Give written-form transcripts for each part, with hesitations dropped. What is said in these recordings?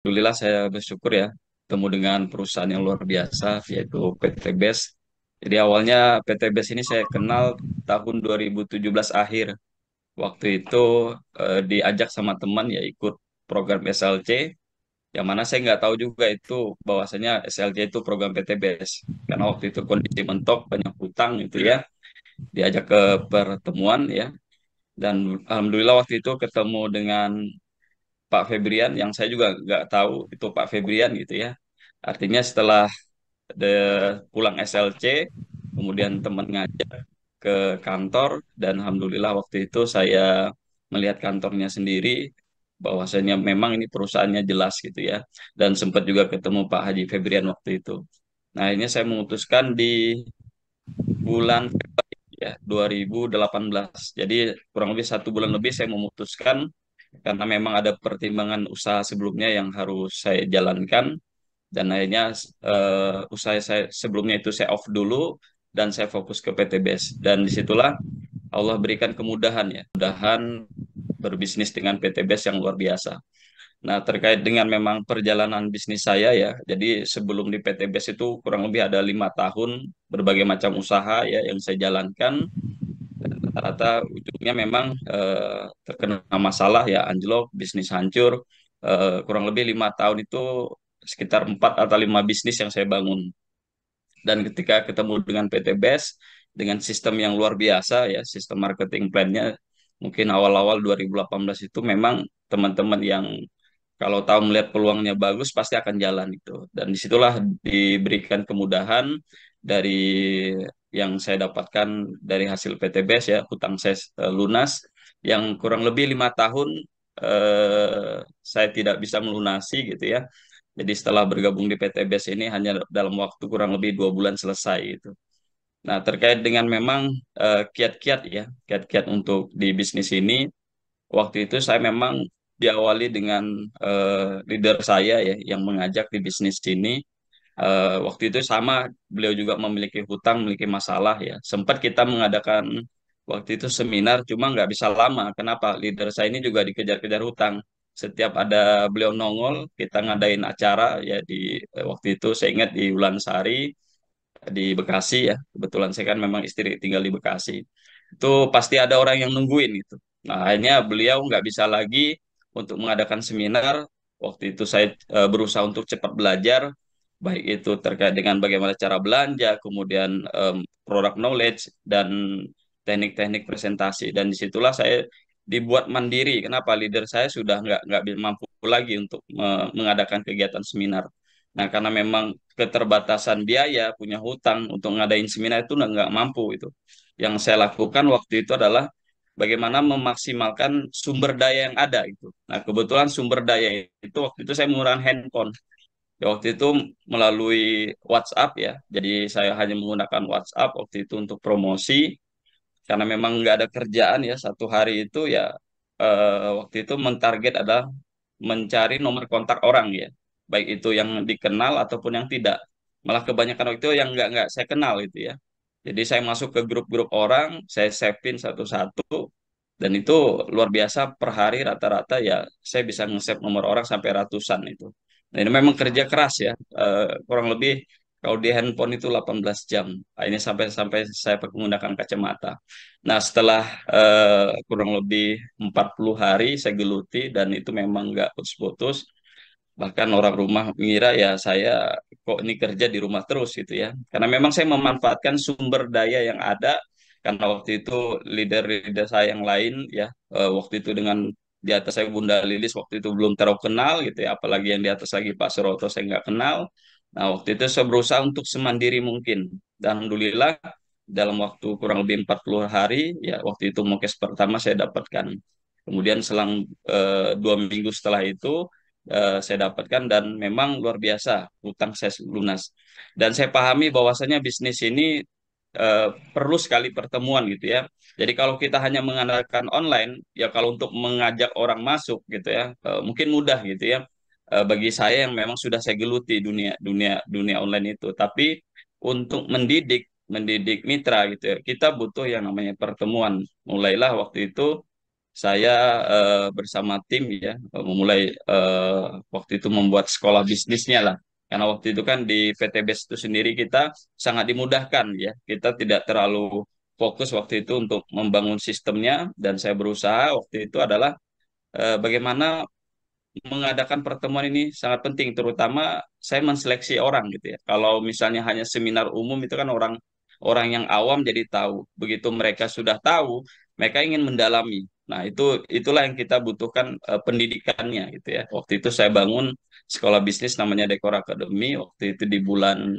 Alhamdulillah saya bersyukur ya ketemu dengan perusahaan yang luar biasa yaitu PT BES. Jadi awalnya PT BES ini saya kenal tahun 2017 akhir. Waktu itu diajak sama teman ya ikut program SLC, yang mana saya nggak tahu juga itu bahwasanya SLC itu program PT BES. Karena waktu itu kondisi mentok, banyak hutang gitu ya. Diajak ke pertemuan ya. Dan alhamdulillah waktu itu ketemu dengan Pak Febrian yang saya juga nggak tahu itu Pak Febrian gitu ya. Artinya setelah de, pulang SLC, kemudian teman ngajak ke kantor dan alhamdulillah waktu itu saya melihat kantornya sendiri bahwasanya memang ini perusahaannya jelas gitu ya. Dan sempat juga ketemu Pak Haji Febrian waktu itu. Nah, ini saya memutuskan di bulan ya 2018. Jadi kurang lebih 1 bulan lebih saya memutuskan karena memang ada pertimbangan usaha sebelumnya yang harus saya jalankan dan akhirnya usaha saya sebelumnya itu saya off dulu dan saya fokus ke PTBS dan disitulah Allah berikan kemudahan ya, kemudahan berbisnis dengan PTBS yang luar biasa. Nah, terkait dengan memang perjalanan bisnis saya ya, jadi sebelum di PTBS itu kurang lebih ada 5 tahun berbagai macam usaha ya yang saya jalankan. Rata-rata ujungnya memang terkena masalah ya, anjlok, bisnis hancur. Kurang lebih 5 tahun itu sekitar 4 atau 5 bisnis yang saya bangun. Dan ketika ketemu dengan PT BES, dengan sistem yang luar biasa ya, sistem marketing plan-nya, mungkin awal-awal 2018 itu memang teman-teman yang kalau tahu melihat peluangnya bagus pasti akan jalan itu. Dan disitulah diberikan kemudahan dari yang saya dapatkan dari hasil PTBS ya, hutang saya lunas yang kurang lebih 5 tahun saya tidak bisa melunasi gitu ya. Jadi setelah bergabung di PTBS ini hanya dalam waktu kurang lebih 2 bulan selesai itu. Nah, terkait dengan memang kiat-kiat ya, kiat-kiat untuk di bisnis ini, waktu itu saya memang diawali dengan leader saya ya yang mengajak di bisnis ini. Waktu itu sama, beliau juga memiliki hutang, memiliki masalah ya. Sempat kita mengadakan waktu itu seminar, cuma nggak bisa lama. Kenapa? Leader saya ini juga dikejar-kejar hutang. Setiap ada beliau nongol, kita ngadain acara ya di waktu itu saya ingat di Ulansari di Bekasi ya. Kebetulan saya kan memang istri tinggal di Bekasi. Itu pasti ada orang yang nungguin gitu. Nah, akhirnya beliau nggak bisa lagi untuk mengadakan seminar. Waktu itu saya berusaha untuk cepat belajar, baik itu terkait dengan bagaimana cara belanja, kemudian product knowledge, dan teknik-teknik presentasi. Dan disitulah saya dibuat mandiri. Kenapa? Leader saya sudah nggak mampu lagi untuk mengadakan kegiatan seminar. Nah, karena memang keterbatasan biaya, punya hutang untuk ngadain seminar itu nggak mampu itu. Yang saya lakukan waktu itu adalah bagaimana memaksimalkan sumber daya yang ada itu. Nah, kebetulan sumber daya itu waktu itu saya menggunakan handphone. Ya, waktu itu melalui WhatsApp ya. Jadi saya hanya menggunakan WhatsApp waktu itu untuk promosi karena memang nggak ada kerjaan ya 1 hari itu ya waktu itu mentarget adalah mencari nomor kontak orang ya, baik itu yang dikenal ataupun yang tidak. Malah kebanyakan waktu itu yang nggak saya kenal itu ya. Jadi saya masuk ke grup-grup orang, saya save-in satu-satu, dan itu luar biasa per hari rata-rata ya saya bisa nge-save nomor orang sampai ratusan itu. Nah, ini memang kerja keras ya, kurang lebih kalau di handphone itu 18 jam. Nah, ini sampai sampai saya menggunakan kacamata. Nah, setelah kurang lebih 40 hari saya geluti dan itu memang nggak putus-putus. Bahkan orang rumah mengira ya saya kok ini kerja di rumah terus gitu ya. Karena memang saya memanfaatkan sumber daya yang ada karena waktu itu leader-leader saya yang lain ya waktu itu dengan di atas saya Bunda Lilis waktu itu belum terlalu kenal gitu ya, apalagi yang di atas lagi Pak Suroto saya nggak kenal. Nah, waktu itu saya berusaha untuk semandiri mungkin dan alhamdulillah dalam waktu kurang lebih 40 hari ya waktu itu mukes pertama saya dapatkan. Kemudian selang 2 minggu setelah itu saya dapatkan dan memang luar biasa utang saya lunas. Dan saya pahami bahwasanya bisnis ini eh, perlu sekali pertemuan gitu ya. Jadi kalau kita hanya mengandalkan online, ya kalau untuk mengajak orang masuk gitu ya, mungkin mudah gitu ya. Bagi saya yang memang sudah saya geluti dunia dunia dunia online itu. Tapi untuk mendidik mitra gitu ya, kita butuh yang namanya pertemuan. Mulailah waktu itu saya bersama tim ya memulai waktu itu membuat sekolah bisnisnya lah. Karena waktu itu kan di PTBS itu sendiri kita sangat dimudahkan ya. Kita tidak terlalu fokus waktu itu untuk membangun sistemnya dan saya berusaha waktu itu adalah bagaimana mengadakan pertemuan ini sangat penting, terutama saya menseleksi orang gitu ya. Kalau misalnya hanya seminar umum itu kan orang orang yang awam jadi tahu. Begitu mereka sudah tahu, mereka ingin mendalami. Nah, itulah yang kita butuhkan pendidikannya gitu ya. Waktu itu saya bangun sekolah bisnis namanya Dekor Academy waktu itu di bulan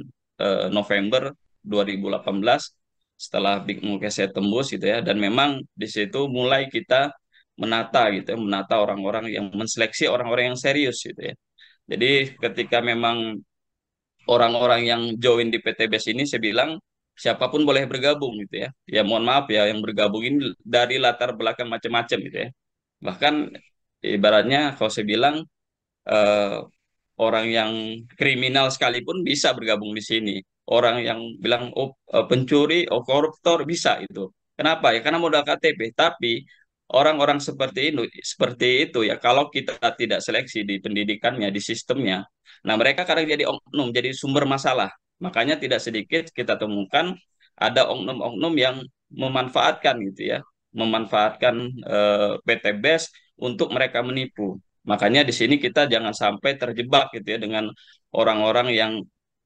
November 2018 setelah Big Mukes saya tembus gitu ya dan memang di situ mulai kita menata gitu ya, menata orang-orang yang menseleksi orang-orang yang serius gitu ya. Jadi ketika memang orang-orang yang join di PTBS ini saya bilang siapapun boleh bergabung gitu ya. Ya mohon maaf ya yang bergabung ini dari latar belakang macam-macam gitu ya. Bahkan ibaratnya kalau saya bilang eh, orang yang kriminal sekalipun bisa bergabung di sini. Orang yang bilang oh pencuri, oh koruptor bisa itu. Kenapa ya? Karena modal KTP. Tapi orang-orang seperti itu ya kalau kita tidak seleksi di pendidikannya, di sistemnya, nah mereka kadang jadi oknum, jadi sumber masalah. Makanya tidak sedikit kita temukan ada oknum-oknum yang memanfaatkan gitu ya, memanfaatkan PTBS untuk mereka menipu. Makanya di sini kita jangan sampai terjebak gitu ya dengan orang-orang yang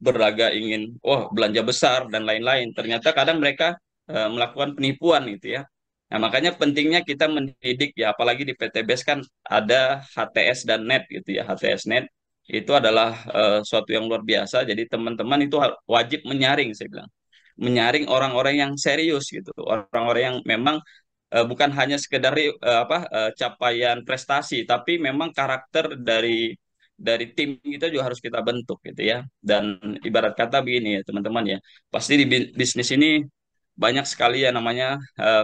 berlaga ingin, oh belanja besar dan lain-lain. Ternyata kadang mereka melakukan penipuan gitu ya. Nah, makanya pentingnya kita mendidik ya, apalagi di PTBS kan ada HTS dan NET gitu ya. HTS NET itu adalah suatu yang luar biasa. Jadi teman-teman itu wajib menyaring, saya bilang. Menyaring orang-orang yang serius gitu. Orang-orang yang memang bukan hanya sekedar capaian prestasi, tapi memang karakter dari tim kita juga harus kita bentuk gitu ya. Dan ibarat kata begini ya teman-teman ya, pasti di bisnis ini banyak sekali ya namanya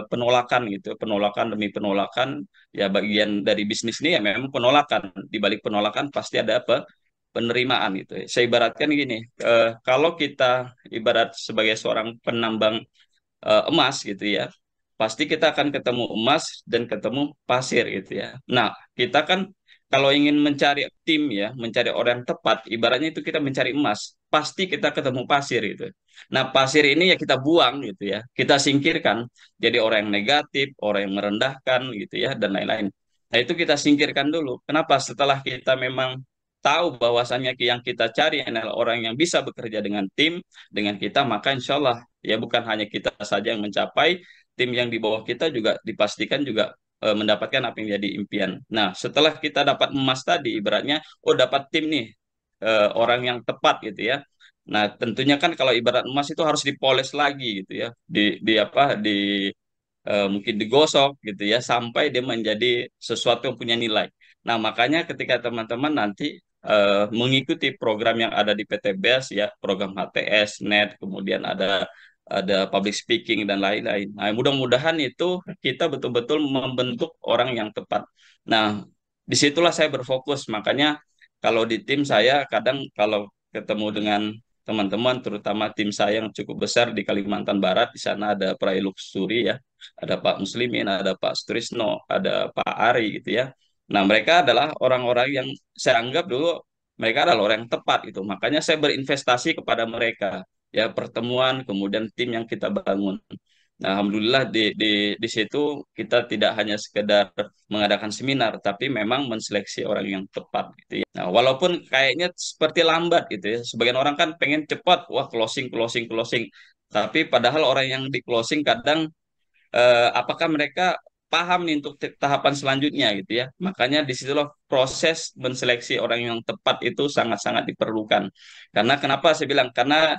penolakan gitu, penolakan demi penolakan. Ya bagian dari bisnis ini ya memang penolakan. Di balik penolakan pasti ada apa? Penerimaan gitu ya. Saya ibaratkan gini, kalau kita ibarat sebagai seorang penambang emas gitu ya, pasti kita akan ketemu emas dan ketemu pasir gitu ya. Nah, kita kan kalau ingin mencari tim ya, mencari orang yang tepat, ibaratnya itu kita mencari emas, pasti kita ketemu pasir gitu. Nah, pasir ini ya kita buang gitu ya, kita singkirkan jadi orang yang negatif, orang yang merendahkan gitu ya, dan lain-lain. Nah, itu kita singkirkan dulu. Kenapa? Setelah kita memang tahu bahwasannya yang kita cari adalah orang yang bisa bekerja dengan tim, dengan kita, maka insya Allah ya bukan hanya kita saja yang mencapai, tim yang di bawah kita juga dipastikan juga mendapatkan apa yang jadi impian. Nah, setelah kita dapat emas tadi, ibaratnya, oh dapat tim nih, orang yang tepat gitu ya. Nah, tentunya kan kalau ibarat emas itu harus dipoles lagi gitu ya, di apa, mungkin digosok gitu ya, sampai dia menjadi sesuatu yang punya nilai. Nah, makanya ketika teman-teman nanti mengikuti program yang ada di PTBS ya, program HTS, NET, kemudian ada public speaking dan lain-lain. Nah, mudah-mudahan itu kita betul-betul membentuk orang yang tepat. Nah, disitulah saya berfokus. Makanya kalau di tim saya kadang kalau ketemu dengan teman-teman, terutama tim saya yang cukup besar di Kalimantan Barat, di sana ada Prai Luxury ya, ada Pak Muslimin, ada Pak Sutrisno, ada Pak Ari gitu ya. Nah, mereka adalah orang-orang yang saya anggap dulu mereka adalah orang yang tepat itu. Makanya saya berinvestasi kepada mereka. Ya, pertemuan, kemudian tim yang kita bangun. Nah, alhamdulillah di situ kita tidak hanya sekedar mengadakan seminar, tapi memang menseleksi orang yang tepat gitu ya. Nah, walaupun kayaknya seperti lambat gitu ya. Sebagian orang kan pengen cepat, wah closing, closing, closing. Tapi padahal orang yang di closing kadang apakah mereka paham nih untuk tahapan selanjutnya gitu ya. Makanya di situlah proses menseleksi orang yang tepat itu sangat-sangat diperlukan. Karena kenapa saya bilang? Karena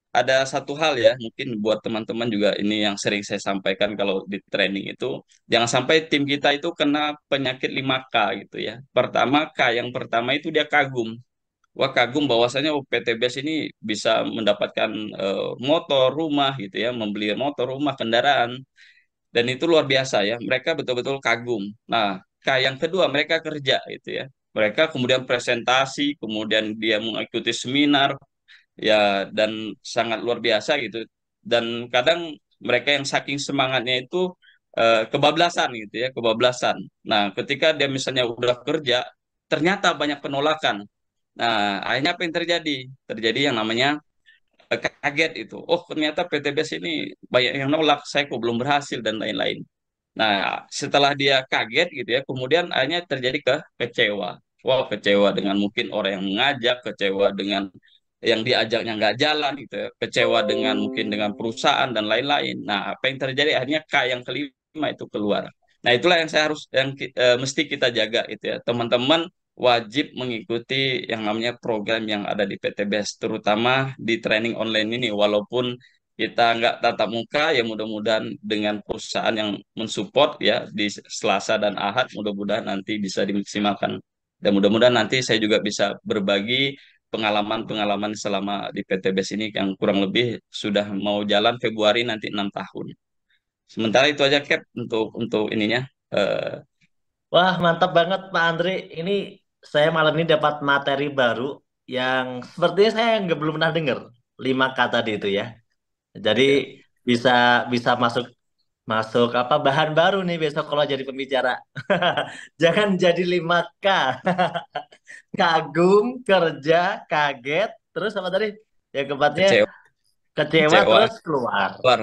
ada satu hal ya, mungkin buat teman-teman juga ini yang sering saya sampaikan kalau di training itu, jangan sampai tim kita itu kena penyakit 5K gitu ya. Pertama, K yang pertama itu dia kagum. Wah kagum bahwasanya PTBS ini bisa mendapatkan motor, rumah gitu ya, membeli motor, rumah, kendaraan. Dan itu luar biasa ya, mereka betul-betul kagum. Nah, yang kedua mereka kerja itu ya. Mereka kemudian presentasi, kemudian dia mengikuti seminar, ya dan sangat luar biasa gitu. Dan kadang mereka yang saking semangatnya itu kebablasan gitu ya, kebablasan. Nah, ketika dia misalnya udah kerja, ternyata banyak penolakan. Nah, akhirnya apa yang terjadi? Terjadi yang namanya kaget itu. Oh, ternyata PTBS ini banyak yang nolak, saya kok belum berhasil dan lain-lain. Nah, setelah dia kaget gitu ya, kemudian akhirnya terjadi kecewa. Wah, kecewa dengan mungkin orang yang mengajak, kecewa dengan yang diajaknya nggak jalan gitu ya, kecewa dengan mungkin dengan perusahaan dan lain-lain. Nah, apa yang terjadi akhirnya K yang kelima itu keluar. Nah, itulah yang saya harus mesti kita jaga itu ya. Teman-teman wajib mengikuti yang namanya program yang ada di PTBS, terutama di training online ini, walaupun kita nggak tatap muka ya mudah-mudahan dengan perusahaan yang mensupport ya di Selasa dan Ahad mudah-mudahan nanti bisa dimaksimalkan dan mudah-mudahan nanti saya juga bisa berbagi pengalaman-pengalaman selama di PTBS ini yang kurang lebih sudah mau jalan Februari nanti 6 tahun. Sementara itu aja Cap untuk ininya. Eh, Wah, mantap banget Pak Andri. Ini saya malam ini dapat materi baru yang sepertinya saya nggak belum pernah dengar. 5K tadi itu ya. Jadi ya, bisa bisa masuk masuk apa bahan baru nih besok kalau jadi pembicara. Jangan jadi 5K. Kagum, kerja, kaget, terus apa tadi? Yang keempatnya kecewa, kecewa kecewa terus keluar. keluar.